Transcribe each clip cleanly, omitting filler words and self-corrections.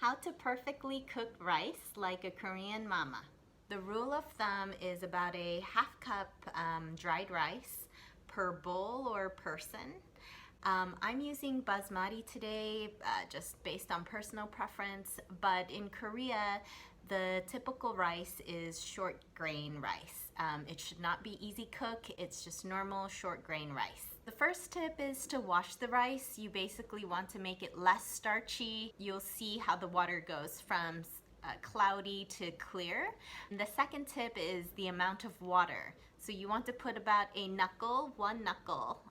How to perfectly cook rice like a Korean mama. The rule of thumb is about a half cup dried rice per bowl or person. I'm using basmati today just based on personal preference, but in Korea the typical rice is short grain rice. It should not be easy cook, it's just normal short grain rice. The first tip is to wash the rice. You basically want to make it less starchy. You'll see how the water goes from cloudy to clear. And the second tip is the amount of water. So you want to put about a knuckle, one knuckle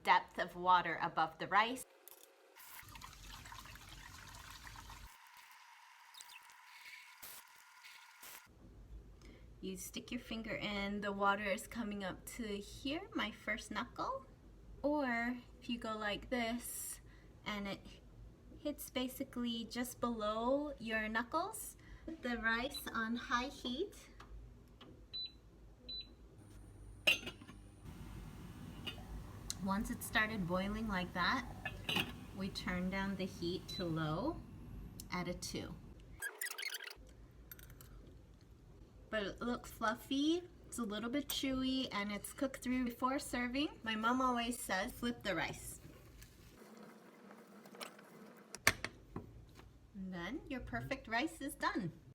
depth of water above the rice. You stick your finger in, the water is coming up to here, my first knuckle. Or if you go like this and it hits basically just below your knuckles. Put the rice on high heat. Once it started boiling like that, we turn down the heat to low at a 2. But it looks fluffy, it's a little bit chewy, and it's cooked through before serving. My mom always says, flip the rice. And then your perfect rice is done.